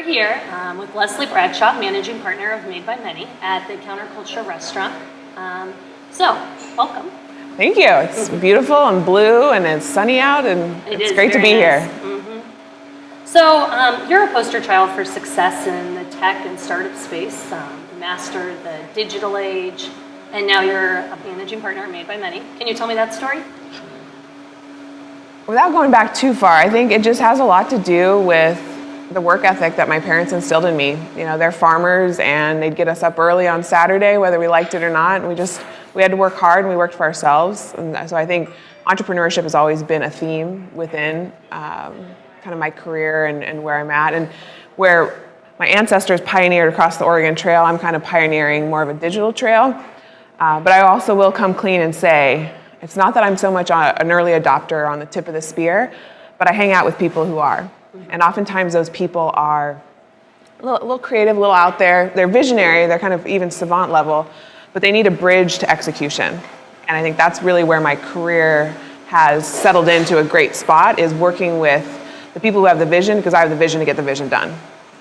We're here with Leslie Bradshaw, managing partner of Made by Many at the Counterculture Restaurant. Welcome. Thank you. It's beautiful and blue and it's sunny out and it's great to be here. Mm-hmm. So you're a poster child for success in the tech and startup space. You mastered the digital age and now you're a managing partner at Made by Many. Can you tell me that story? Without going back too far, I think it just has a lot to do with the work ethic that my parents instilled in me. You know, they're farmers and they'd get us up early on Saturday, whether we liked it or not. And we had to work hard and we worked for ourselves. And so I think entrepreneurship has always been a theme within kind of my career and where I'm at. And where my ancestors pioneered across the Oregon Trail, I'm kind of pioneering more of a digital trail. But I also will come clean and say, it's not that I'm so much an early adopter on the tip of the spear, but I hang out with people who are. And oftentimes those people are a little creative, a little out there. They're visionary, they're kind of even savant level, but they need a bridge to execution. And I think that's really where my career has settled into a great spot, is working with the people who have the vision, because I have the vision to get the vision done.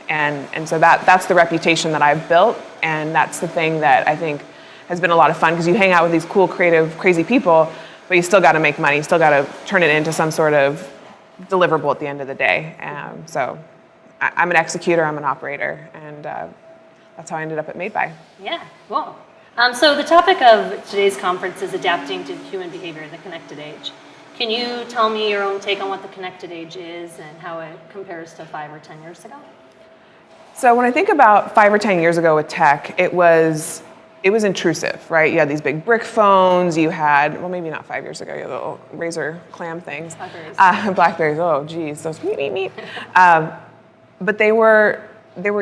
And so that's the reputation that I've built, and that's the thing that I think has been a lot of fun, because you hang out with these cool, creative, crazy people, but you still got to make money, you still got to turn it into some sort of deliverable at the end of the day. So I'm an executor, I'm an operator, and that's how I ended up at Made by. Yeah, cool. So the topic of today's conference is adapting to human behavior in the connected age. Can you tell me your own take on what the connected age is and how it compares to 5 or 10 years ago? So when I think about 5 or 10 years ago with tech, it was intrusive, right? You had these big brick phones, you had, well, maybe not 5 years ago, you had little razor clam things. Blackberries. Blackberries, oh geez, those meep. But they were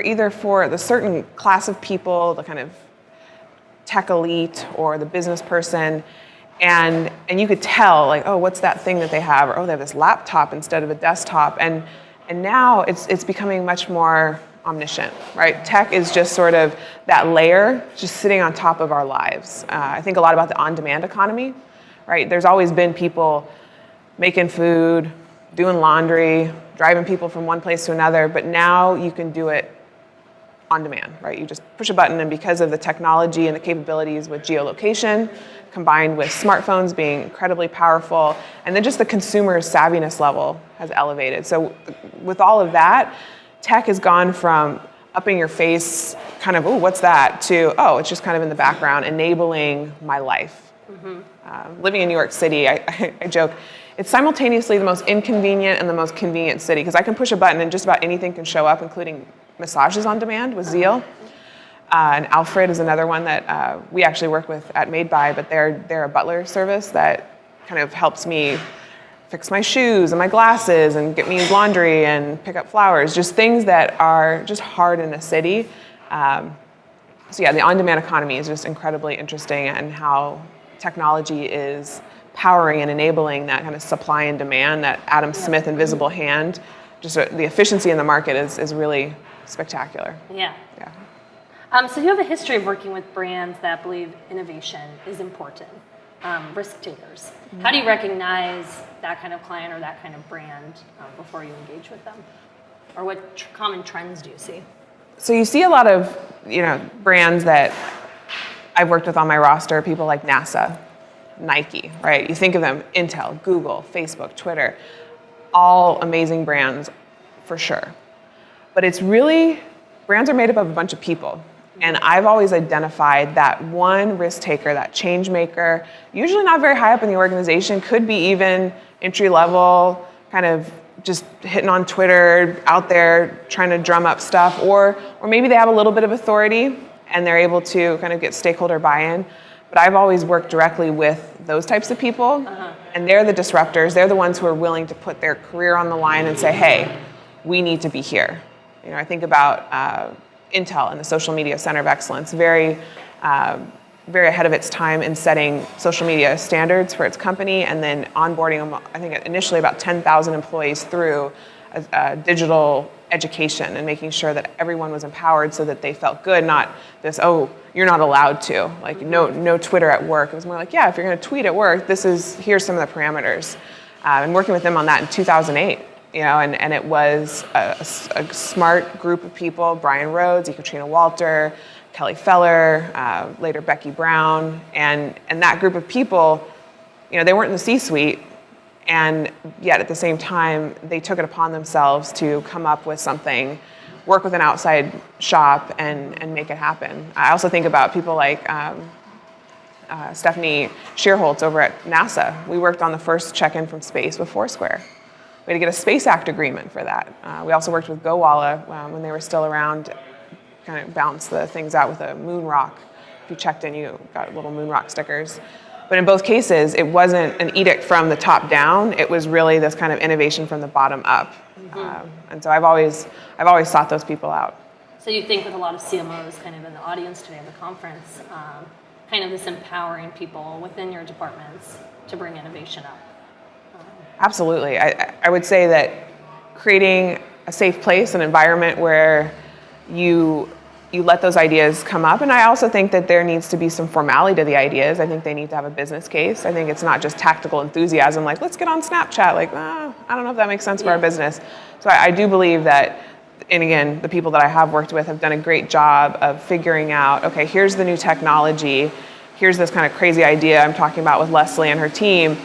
either for the certain class of people, the kind of tech elite or the business person, and you could tell, like, oh, what's that thing that they have? Or, oh, they have this laptop instead of a desktop. And now it's becoming much more omniscient, right? Tech is just sort of that layer just sitting on top of our lives. I think a lot about the on-demand economy, right? There's always been people making food, doing laundry, driving people from one place to another, but now you can do it on demand, right? You just push a button, and because of the technology and the capabilities with geolocation, combined with smartphones being incredibly powerful, and then just the consumer savviness level has elevated. So with all of that, tech has gone from up in your face, kind of, oh, what's that, to, oh, it's just kind of in the background, enabling my life. Mm-hmm. Living in New York City, I joke, it's simultaneously the most inconvenient and the most convenient city, because I can push a button and just about anything can show up, including massages on demand with Zeal. And Alfred is another one that we actually work with at Made by, but they're a butler service that kind of helps me fix my shoes and my glasses and get me laundry and pick up flowers, just things that are just hard in a city. So yeah, the on-demand economy is just incredibly interesting, and how technology is powering and enabling that kind of supply and demand, that Adam Smith invisible hand. Just the efficiency in the market is really spectacular. Yeah. So you have a history of working with brands that believe innovation is important. Risk takers. Mm-hmm. How do you recognize that kind of client or that kind of brand before you engage with them? Or what common trends do you see? So you see a lot of, brands that I've worked with on my roster, people like NASA, Nike, right? You think of them, Intel, Google, Facebook, Twitter, all amazing brands for sure. But it's really, brands are made up of a bunch of people. And I've always identified that one risk taker, that change maker, usually not very high up in the organization, could be even entry level, kind of just hitting on Twitter, out there trying to drum up stuff, or maybe they have a little bit of authority and they're able to kind of get stakeholder buy-in. But I've always worked directly with those types of people, and they're the disruptors. They're the ones who are willing to put their career on the line and say, hey, we need to be here. I think about Intel and the Social Media Center of Excellence, very ahead of its time in setting social media standards for its company, and then onboarding them, I think initially about 10,000 employees through a digital education, and making sure that everyone was empowered so that they felt good, not this, oh, you're not allowed to, like no Twitter at work. It was more like, yeah, if you're gonna tweet at work, here's some of the parameters. And working with them on that in 2008, and it was a smart group of people: Brian Rhodes, Katrina Walter, Kelly Feller, later Becky Brown, and that group of people, they weren't in the C-suite, and yet at the same time, they took it upon themselves to come up with something, work with an outside shop, and make it happen. I also think about people like Stephanie Shearholtz over at NASA. We worked on the first check-in from space with Foursquare. We had to get a Space Act agreement for that. We also worked with GoWalla when they were still around, kind of balance the things out with a moon rock. If you checked in, you got little moon rock stickers. But in both cases, it wasn't an edict from the top down. It was really this kind of innovation from the bottom up. And so I've always sought those people out. So you think with a lot of CMOs kind of in the audience today at the conference, kind of this empowering people within your departments to bring innovation up? Absolutely. I would say that creating a safe place, an environment where you let those ideas come up. And I also think that there needs to be some formality to the ideas. I think they need to have a business case. I think it's not just tactical enthusiasm, like, let's get on Snapchat. Like, I don't know if that makes sense for our business. So I do believe that, and again, the people that I have worked with have done a great job of figuring out, okay, here's the new technology. Here's this kind of crazy idea I'm talking about with Leslie and her team.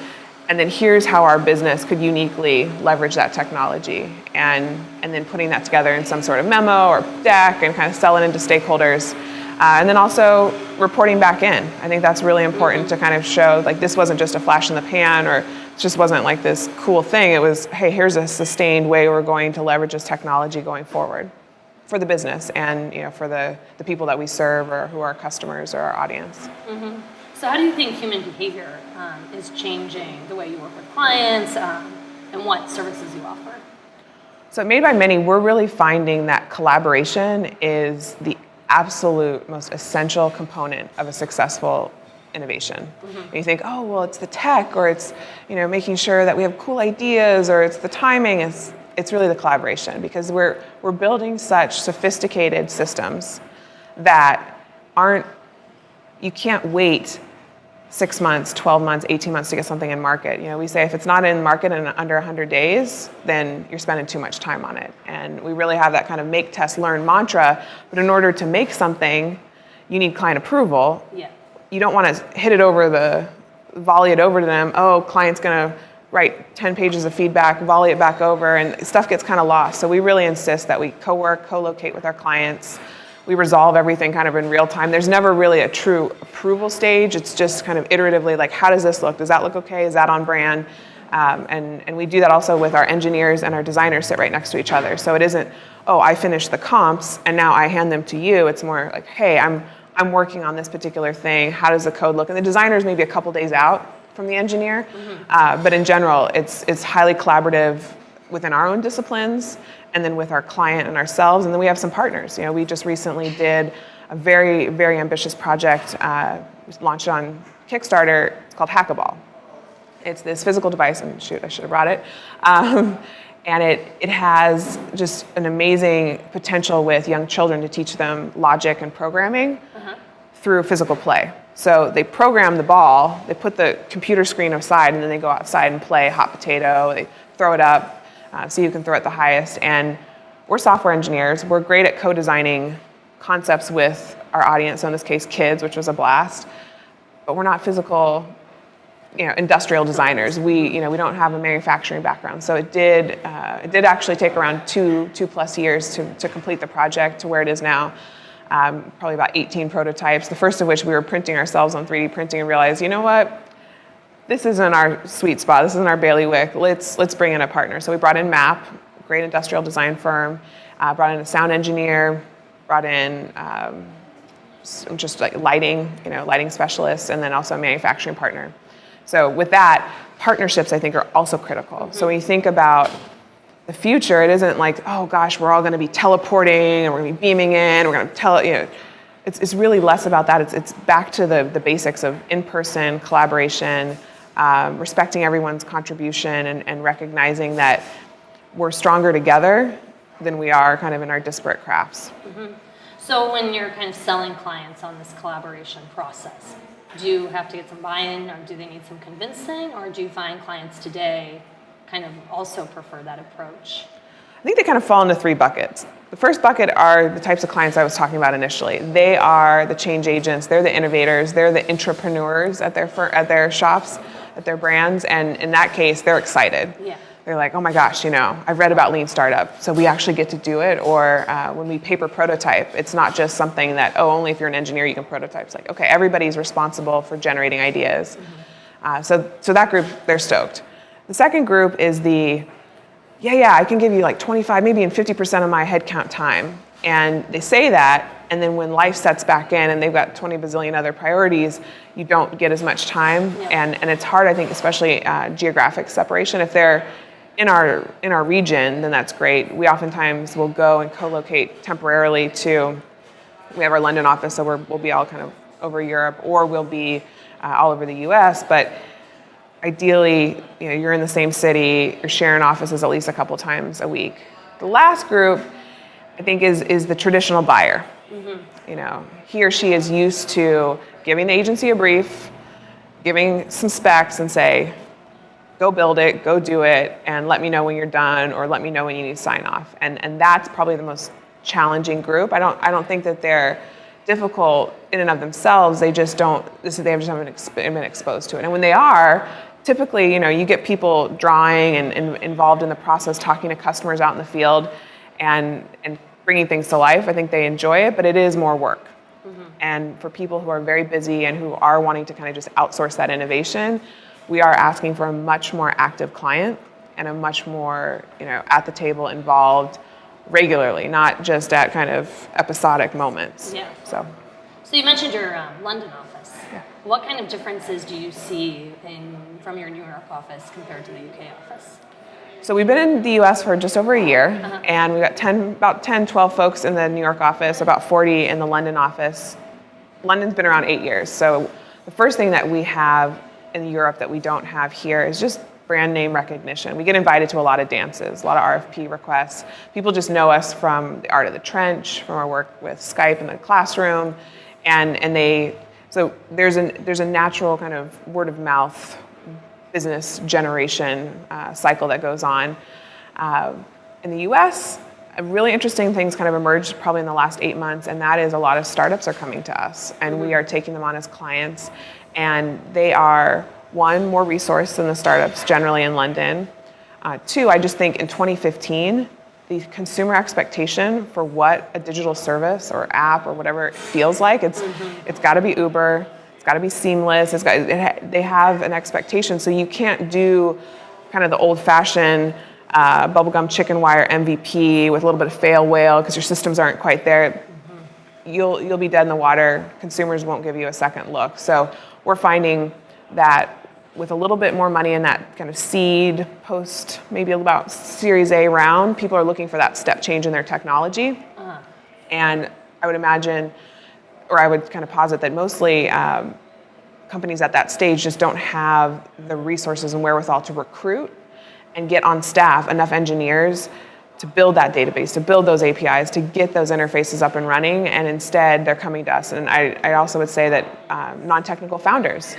And then here's how our business could uniquely leverage that technology, and then putting that together in some sort of memo or deck and kind of sell it into stakeholders. And then also reporting back in. I think that's really important to kind of show, like, this wasn't just a flash in the pan, or it just wasn't like this cool thing. It was, hey, here's a sustained way we're going to leverage this technology going forward for the business and for the people that we serve, or who are our customers or our audience. Mm-hmm. So how do you think human behavior is changing the way you work with clients and what services you offer? So at Made by Many, we're really finding that collaboration is the absolute most essential component of a successful innovation. Mm-hmm. And you think, oh, well, it's the tech, or it's making sure that we have cool ideas, or it's the timing. It's really the collaboration, because we're building such sophisticated systems that you can't wait 6 months, 12 months, 18 months to get something in market. We say if it's not in market in under 100 days, then you're spending too much time on it. And we really have that kind of make, test, learn mantra. But in order to make something, you need client approval. Yeah. You don't want to volley it over to them. Oh, client's going to write 10 pages of feedback, volley it back over, and stuff gets kind of lost. So we really insist that we co-work, co-locate with our clients. We resolve everything kind of in real time. There's never really a true approval stage. It's just kind of iteratively, like, how does this look? Does that look okay? Is that on brand? And we do that also with our engineers and our designers sit right next to each other. So it isn't, oh, I finished the comps and now I hand them to you. It's more like, hey, I'm working on this particular thing. How does the code look? And the designer is maybe a couple days out from the engineer. Mm-hmm. But in general, it's highly collaborative within our own disciplines, and then with our client and ourselves. And then we have some partners. We just recently did a very, very ambitious project. We launched it on Kickstarter. It's called Hackaball. It's this physical device, and shoot, I should have brought it. And it has just an amazing potential with young children to teach them logic and programming through physical play. So they program the ball, they put the computer screen aside, and then they go outside and play hot potato. They throw it up. So you can throw it the highest. And we're software engineers. We're great at co-designing concepts with our audience, so in this case, kids, which was a blast. But we're not physical, industrial designers. We don't have a manufacturing background. So it did actually take around two plus years to complete the project to where it is now. Probably about 18 prototypes, the first of which we were printing ourselves on 3D printing and realized, you know what? This isn't our sweet spot. This isn't our bailiwick. Let's bring in a partner. So we brought in MAP, a great industrial design firm, brought in a sound engineer, brought in just like lighting specialists, and then also a manufacturing partner. So with that, partnerships I think are also critical. Mm-hmm. So when you think about the future, it isn't like, oh gosh, we're all going to be teleporting and we're going to be beaming in. We're going to it's really less about that. It's back to the basics of in-person collaboration. Respecting everyone's contribution and recognizing that we're stronger together than we are kind of in our disparate crafts. Mm-hmm. So when you're kind of selling clients on this collaboration process, do you have to get some buy-in, or do they need some convincing, or do you find clients today kind of also prefer that approach? I think they kind of fall into three buckets. The first bucket are the types of clients I was talking about initially. They are the change agents, they're the innovators, they're the entrepreneurs at their shops, at their brands, and in that case, they're excited. Yeah. They're like, oh my gosh, I've read about Lean Startup, so we actually get to do it. Or when we paper prototype, it's not just something that, only if you're an engineer you can prototype. It's like, okay, everybody's responsible for generating ideas. So that group, they're stoked. The second group is I can give you like 25, maybe even 50% of my headcount time. And they say that, and then when life sets back in and they've got 20 bazillion other priorities, you don't get as much time. Yeah. And it's hard, I think, especially geographic separation. If they're in our region, then that's great. We oftentimes will go and co-locate temporarily we have our London office, so we'll be all kind of over Europe, or we'll be all over the US, but ideally, you're in the same city, you're sharing offices at least a couple times a week. The last group, I think, is the traditional buyer. He or she is used to giving the agency a brief, giving some specs and say, go build it, go do it, and let me know when you're done, or let me know when you need to sign off. And that's probably the most challenging group. I don't think that they're difficult in and of themselves. They just haven't been exposed to it. And when they are, typically, you get people drawing and involved in the process, talking to customers out in the field, and bringing things to life. I think they enjoy it, but it is more work. And for people who are very busy and who are wanting to kind of just outsource that innovation, we are asking for a much more active client and a much more, at the table, involved regularly, not just at kind of episodic moments. Yeah. So you mentioned your London office. Yeah. What kind of differences do you see from your New York office compared to the UK office? So we've been in the US for just over a year, and we've got about 10, 12 folks in the New York office, about 40 in the London office. London's been around 8 years. So the first thing that we have in Europe that we don't have here is just brand name recognition. We get invited to a lot of dances, a lot of RFP requests. People just know us from the Art of the Trench, from our work with Skype in the classroom, so there's a natural kind of word of mouth business generation cycle that goes on. In the US, really interesting things kind of emerged probably in the last 8 months, and that is a lot of startups are coming to us, and we are taking them on as clients, and they are, one, more resourced than the startups generally in London. Two, I just think in 2015, the consumer expectation for what a digital service or app or whatever it feels like, it's got to be Uber, it's got to be seamless, they have an expectation, so you can't do kind of the old-fashioned bubblegum chicken wire MVP with a little bit of fail whale because your systems aren't quite there. You'll be dead in the water. Consumers won't give you a second look. So we're finding that with a little bit more money in that kind of seed, post, maybe about Series A round, people are looking for that step change in their technology. And I would imagine, or I would kind of posit that mostly companies at that stage just don't have the resources and wherewithal to recruit and get on staff enough engineers to build that database, to build those APIs, to get those interfaces up and running, and instead they're coming to us. And I also would say that non-technical founders,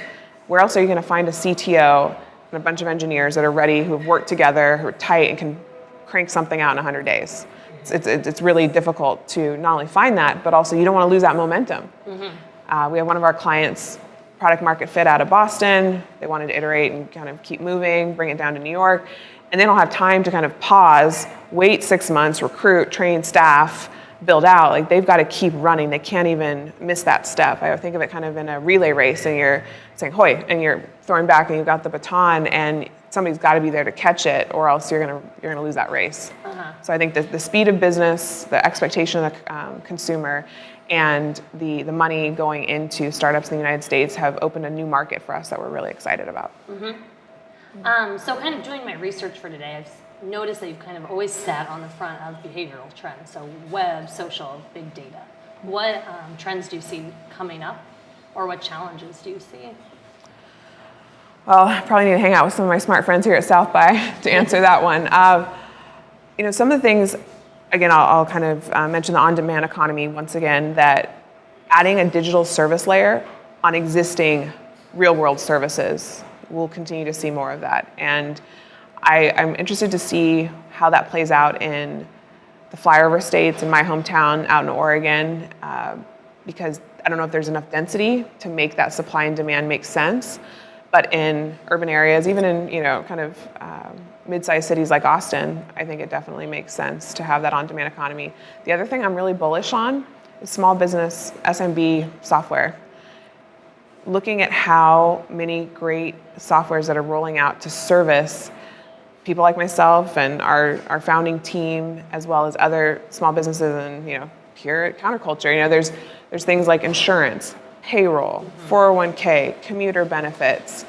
where else are you going to find a CTO and a bunch of engineers that are ready, who have worked together, who are tight and can crank something out in 100 days? It's really difficult to not only find that, but also you don't want to lose that momentum. We have one of our clients, product market fit out of Boston. They wanted to iterate and kind of keep moving, bring it down to New York. And they don't have time to kind of pause, wait 6 months, recruit, train staff, build out. Like, they've got to keep running. They can't even miss that step. I think of it kind of in a relay race, and you're saying, hoy, and you're throwing back and you've got the baton, and somebody's got to be there to catch it, or else you're gonna lose that race. So I think the speed of business, the expectation of the consumer, and the money going into startups in the United States have opened a new market for us that we're really excited about. So kind of doing my research for today, I've noticed that you've kind of always sat on the front of behavioral trends, so web, social, big data. What trends do you see coming up, or what challenges do you see? Well, I probably need to hang out with some of my smart friends here at South by to answer that one. Some of the things, again, I'll kind of mention the on-demand economy once again, that adding a digital service layer on existing real-world services, we'll continue to see more of that. And I'm interested to see how that plays out in the flyover states, in my hometown out in Oregon, because I don't know if there's enough density to make that supply and demand make sense. But in urban areas, even in kind of mid-sized cities like Austin, I think it definitely makes sense to have that on-demand economy. The other thing I'm really bullish on is small business SMB software. Looking at how many great softwares that are rolling out to service people like myself and our founding team, as well as other small businesses and pure counterculture. There's things like insurance, payroll, 401k, commuter benefits,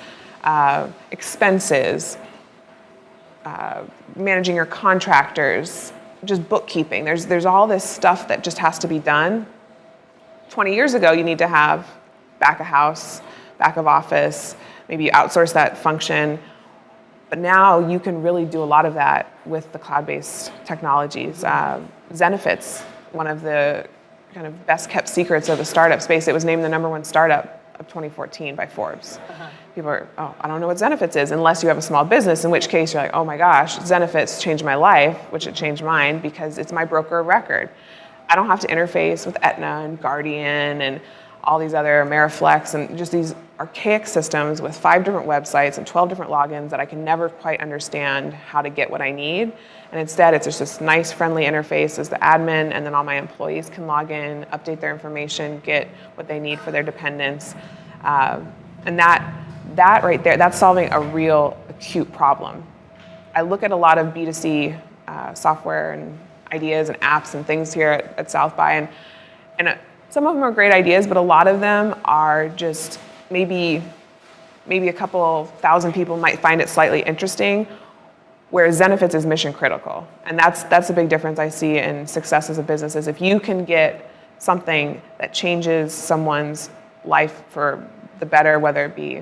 expenses, managing your contractors, just bookkeeping. There's all this stuff that just has to be done. 20 years ago, you need to have back of house, back of office, maybe you outsource that function. But now you can really do a lot of that with the cloud-based technologies. Zenefits, one of the kind of best kept secrets of the startup space. It was named the #1 startup of 2014 by Forbes. People are, I don't know what Zenefits is, unless you have a small business, in which case you're like, oh my gosh, Zenefits changed my life, which it changed mine because it's my broker of record. I don't have to interface with Aetna and Guardian and all these other Ameriflex and just these archaic systems with 5 different websites and 12 different logins that I can never quite understand how to get what I need. And instead, it's just this nice, friendly interface as the admin, and then all my employees can log in, update their information, get what they need for their dependents. And that right there, that's solving a real acute problem. I look at a lot of B2C software and ideas and apps and things here at South by, and some of them are great ideas, but a lot of them are just maybe a couple thousand people might find it slightly interesting, whereas Zenefits is mission critical. And that's a big difference I see in success as a business, is if you can get something that changes someone's life for the better, whether it be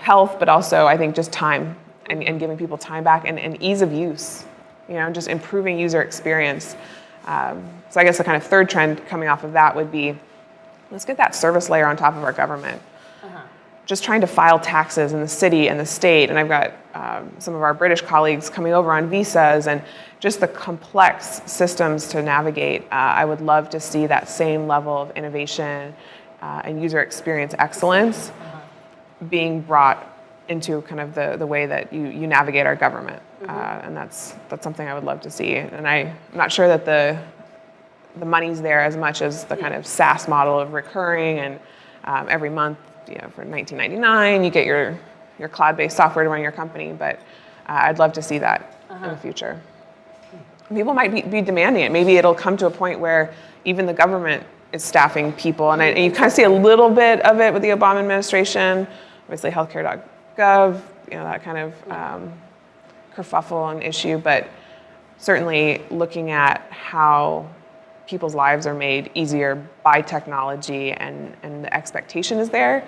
health, but also I think just time and giving people time back and ease of use, just improving user experience. So I guess the kind of third trend coming off of that would be, let's get that service layer on top of our government. Just trying to file taxes in the city and the state, and I've got some of our British colleagues coming over on visas, and just the complex systems to navigate. I would love to see that same level of innovation and user experience excellence being brought into kind of the way that you navigate our government. And that's something I would love to see. And I'm not sure that the money's there as much as the kind of SaaS model of recurring and every month, for $19.99, you get your cloud-based software to run your company. But I'd love to see that in the future. People might be demanding it. Maybe it'll come to a point where even the government is staffing people. And you kind of see a little bit of it with the Obama administration, obviously healthcare.gov, that kind of kerfuffle and issue. But certainly looking at how people's lives are made easier by technology and the expectation is there.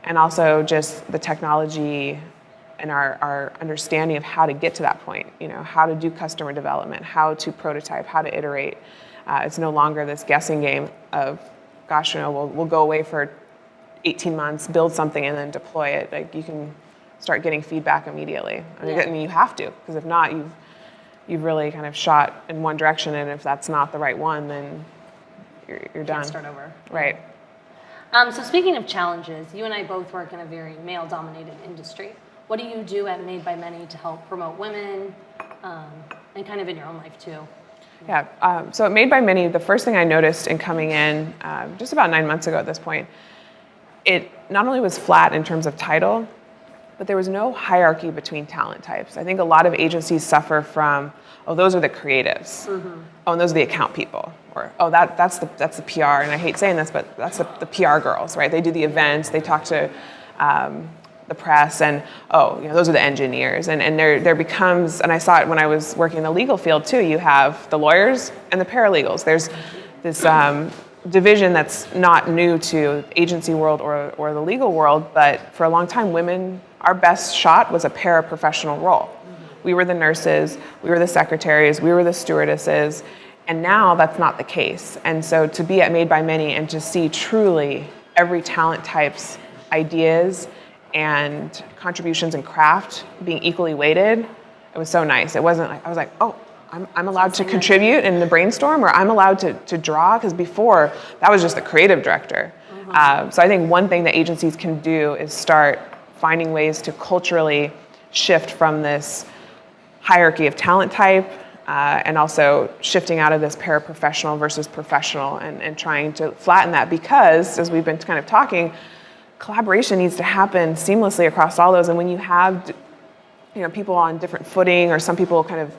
And also just the technology and our understanding of how to get to that point, how to do customer development, how to prototype, how to iterate. It's no longer this guessing game of, gosh, we'll go away for 18 months, build something, and then deploy it. Like, you can start getting feedback immediately. I mean, you have to, because if not, you've really kind of shot in one direction, and if that's not the right one, then you're done. Start over. Right. So speaking of challenges, you and I both work in a very male-dominated industry. What do you do at Made by Many to help promote women, and kind of in your own life too? Yeah, so at Made by Many, the first thing I noticed in coming in just about 9 months ago at this point, it not only was flat in terms of title, but there was no hierarchy between talent types. I think a lot of agencies suffer from, those are the creatives. And those are the account people. Or, that's the PR, and I hate saying this, but that's the PR girls, right? They do the events, they talk to the press, and those are the engineers. And there becomes, and I saw it when I was working in the legal field too, you have the lawyers and the paralegals. There's this division that's not new to the agency world or the legal world, but for a long time, women, our best shot was a paraprofessional role. We were the nurses, we were the secretaries, we were the stewardesses, and now that's not the case. And so to be at Made by Many and to see truly every talent type's ideas and contributions in craft being equally weighted, it was so nice. It wasn't like, I was like, oh, I'm allowed to contribute in the brainstorm, or I'm allowed to draw, because before, that was just the creative director. So I think one thing that agencies can do is start finding ways to culturally shift from this hierarchy of talent type, and also shifting out of this paraprofessional versus professional, and trying to flatten that, because, as we've been kind of talking, collaboration needs to happen seamlessly across all those. And when you have people on different footing, or some people kind of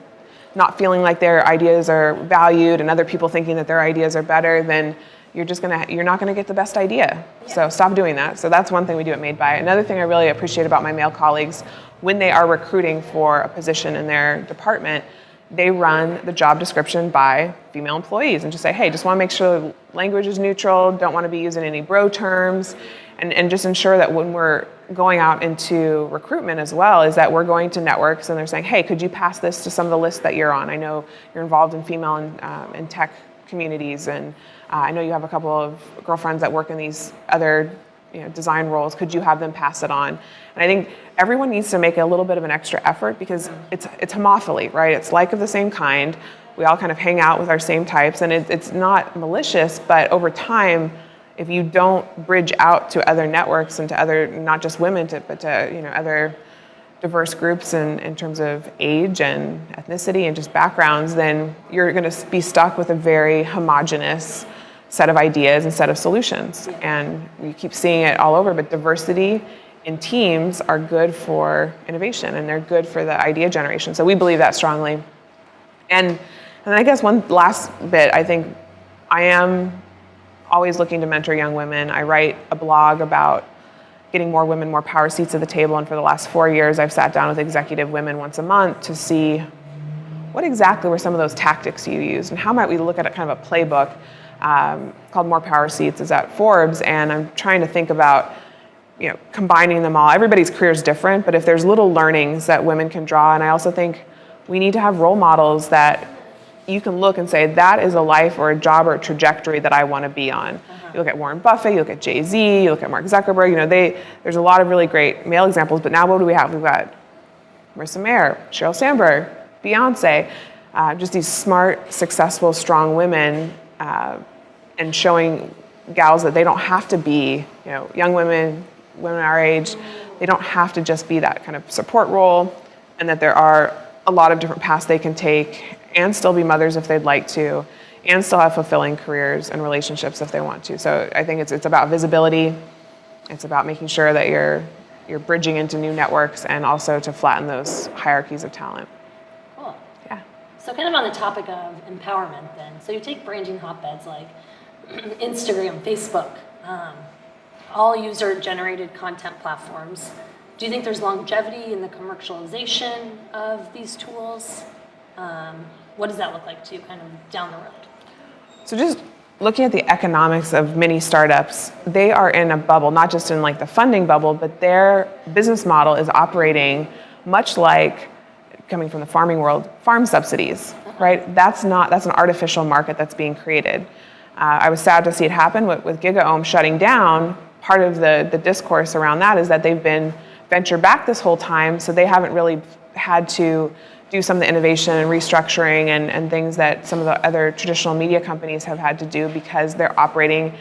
not feeling like their ideas are valued and other people thinking that their ideas are better, then you're not gonna get the best idea. So stop doing that. So that's one thing we do at Made By. Another thing I really appreciate about my male colleagues, when they are recruiting for a position in their department, they run the job description by female employees and just say, hey, just wanna make sure language is neutral, don't wanna be using any bro terms, and just ensure that when we're going out into recruitment as well, is that we're going to networks and they're saying, hey, could you pass this to some of the lists that you're on? I know you're involved in female and tech communities, and I know you have a couple of girlfriends that work in these other design roles. Could you have them pass it on? And I think everyone needs to make a little bit of an extra effort, because it's homophily, right? It's like of the same kind. We all kind of hang out with our same types, and it's not malicious, but over time, if you don't bridge out to other networks and to other, not just women, but to other diverse groups in terms of age and ethnicity and just backgrounds, then you're going to be stuck with a very homogenous set of ideas and set of solutions. And we keep seeing it all over, but diversity in teams are good for innovation, and they're good for the idea generation. So we believe that strongly. And I guess one last bit, I think I am always looking to mentor young women. I write a blog about getting more women more power seats at the table, and for the last 4 years I've sat down with executive women once a month to see what exactly were some of those tactics you used, and how might we look at kind of a playbook called More Power Seats is at Forbes, and I'm trying to think about combining them all. Everybody's career is different, but if there's little learnings that women can draw, and I also think we need to have role models that you can look and say, that is a life or a job or a trajectory that I want to be on. You look at Warren Buffett, you look at Jay-Z, you look at Mark Zuckerberg, there's a lot of really great male examples, but now what do we have? We've got Marissa Mayer, Sheryl Sandberg, Beyonce, just these smart, successful, strong women, and showing gals that they don't have to be, young women our age, they don't have to just be that kind of support role, and that there are a lot of different paths they can take and still be mothers if they'd like to, and still have fulfilling careers and relationships if they want to. So I think it's about visibility. It's about making sure that you're bridging into new networks, and also to flatten those hierarchies of talent. Cool. Yeah. So kind of on the topic of empowerment then, so you take branding hotbeds like Instagram, Facebook, all user-generated content platforms. Do you think there's longevity in the commercialization of these tools? What does that look like to you kind of down the road? So just looking at the economics of many startups, they are in a bubble, not just in like the funding bubble, but their business model is operating much like, coming from the farming world, farm subsidies, right? That's an artificial market that's being created. I was sad to see it happen with GigaOM shutting down. Part of the discourse around that is that they've been venture backed this whole time, so they haven't really had to do some of the innovation and restructuring and things that some of the other traditional media companies have had to do, because they're operating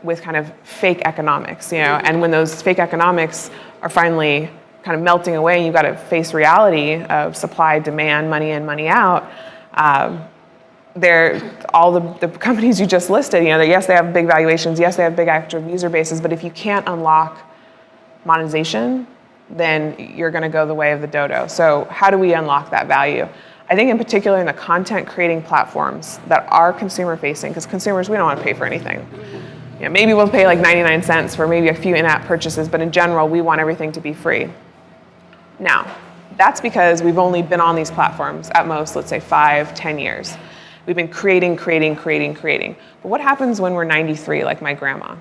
with kind of fake economics, and when those fake economics are finally kind of melting away and you've got to face reality of supply, demand, money in, money out, all the companies you just listed, yes, they have big valuations, yes, they have big active user bases, but if you can't unlock monetization, then you're going to go the way of the dodo. So how do we unlock that value? I think in particular in the content creating platforms that are consumer facing, because consumers, we don't want to pay for anything. Maybe we'll pay like 99 cents for maybe a few in-app purchases, but in general, we want everything to be free. Now, that's because we've only been on these platforms at most, let's say 5-10 years. We've been creating. But what happens when we're 93, like my grandma?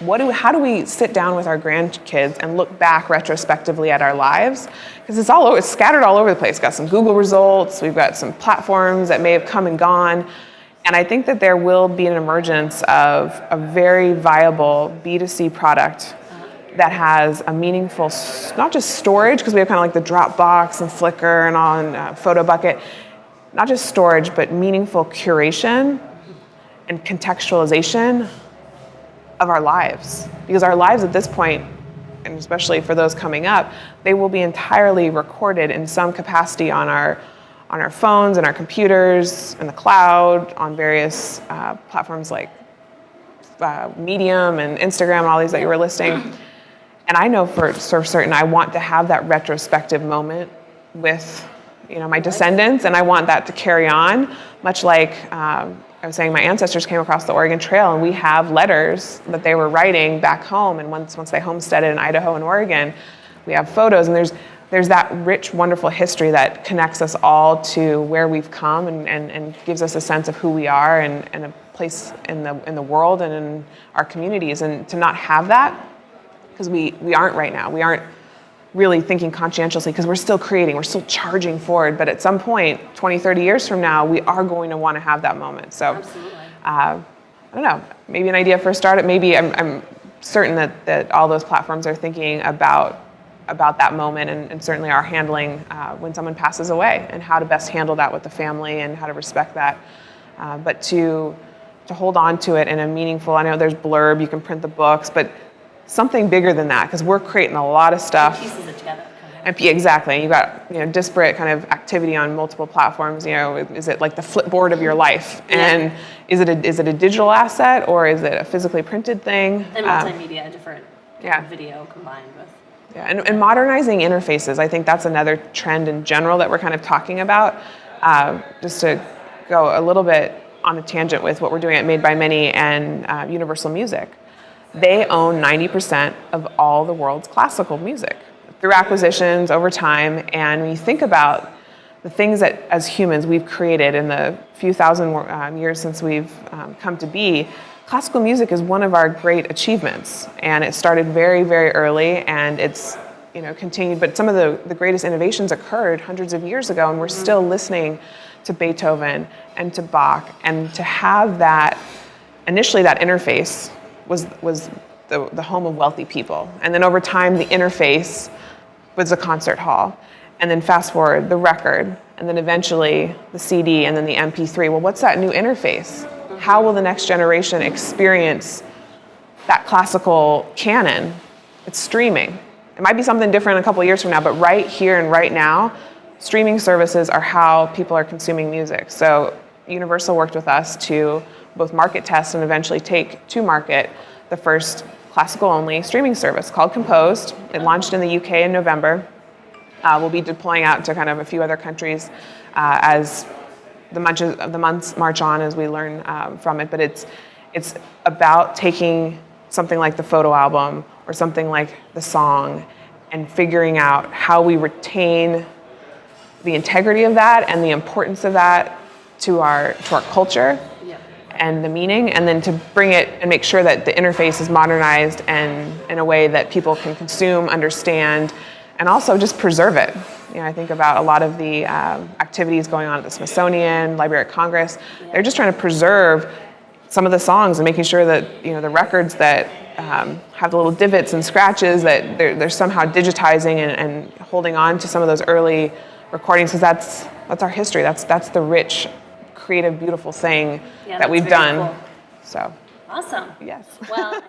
How do we sit down with our grandkids and look back retrospectively at our lives? Because it's scattered all over the place. We've got some Google results, we've got some platforms that may have come and gone. And I think that there will be an emergence of a very viable B2C product that has a meaningful, not just storage, because we have kind of like the Dropbox and Flickr and on Photo Bucket, not just storage, but meaningful curation and contextualization of our lives. Because our lives at this point, and especially for those coming up, they will be entirely recorded in some capacity on our phones and our computers, in the cloud, on various platforms like Medium and Instagram and all these that you were listing. And I know for certain I want to have that retrospective moment with my descendants, and I want that to carry on, much like I was saying my ancestors came across the Oregon Trail, and we have letters that they were writing back home, and once they homesteaded in Idaho and Oregon, we have photos, and there's that rich, wonderful history that connects us all to where we've come and gives us a sense of who we are and a place in the world and in our communities. And to not have that, because we aren't right now. We aren't really thinking conscientiously because we're still creating, we're still charging forward. But at some point, 20, 30 years from now, we are going to want to have that moment. So I don't know, maybe an idea for a startup. Maybe I'm certain that all those platforms are thinking about that moment and certainly are handling when someone passes away and how to best handle that with the family and how to respect that. But to hold on to it in a meaningful, I know there's blurb, you can print the books, but something bigger than that, because we're creating a lot of stuff. Pieces it together. And exactly, you've got disparate kind of activity on multiple platforms. Is it like the flipboard of your life? And is it a digital asset or is it a physically printed thing? And multimedia, different video combined with. Yeah, and modernizing interfaces. I think that's another trend in general that we're kind of talking about. Just to go a little bit on a tangent with what we're doing at Made by Many and Universal Music. They own 90% of all the world's classical music through acquisitions over time. And when you think about the things that as humans we've created in the few thousand years since we've come to be, classical music is one of our great achievements. And it started very, very early, and it's continued. But some of the greatest innovations occurred hundreds of years ago, and we're still listening to Beethoven and to Bach. And to have that, initially that interface was the home of wealthy people. And then over time, the interface was a concert hall. And then fast forward, the record, and then eventually the CD, and then the MP3. Well, what's that new interface? How will the next generation experience that classical canon? It's streaming. It might be something different a couple of years from now, but right here and right now, streaming services are how people are consuming music. So Universal worked with us to both market test and eventually take to market the first classical-only streaming service called Composed. It launched in the UK in November. We'll be deploying out to kind of a few other countries as the months march on as we learn from it. But it's about taking something like the photo album or something like the song and figuring out how we retain the integrity of that and the importance of that to our culture and the meaning, and then to bring it and make sure that the interface is modernized and in a way that people can consume, understand, and also just preserve it. I think about a lot of the activities going on at the Smithsonian, Library of Congress. They're just trying to preserve some of the songs and making sure that the records that have the little divots and scratches, that they're somehow digitizing and holding on to some of those early recordings, because that's our history. That's the rich, creative, beautiful thing that we've done. Cool. So awesome. yes. Well.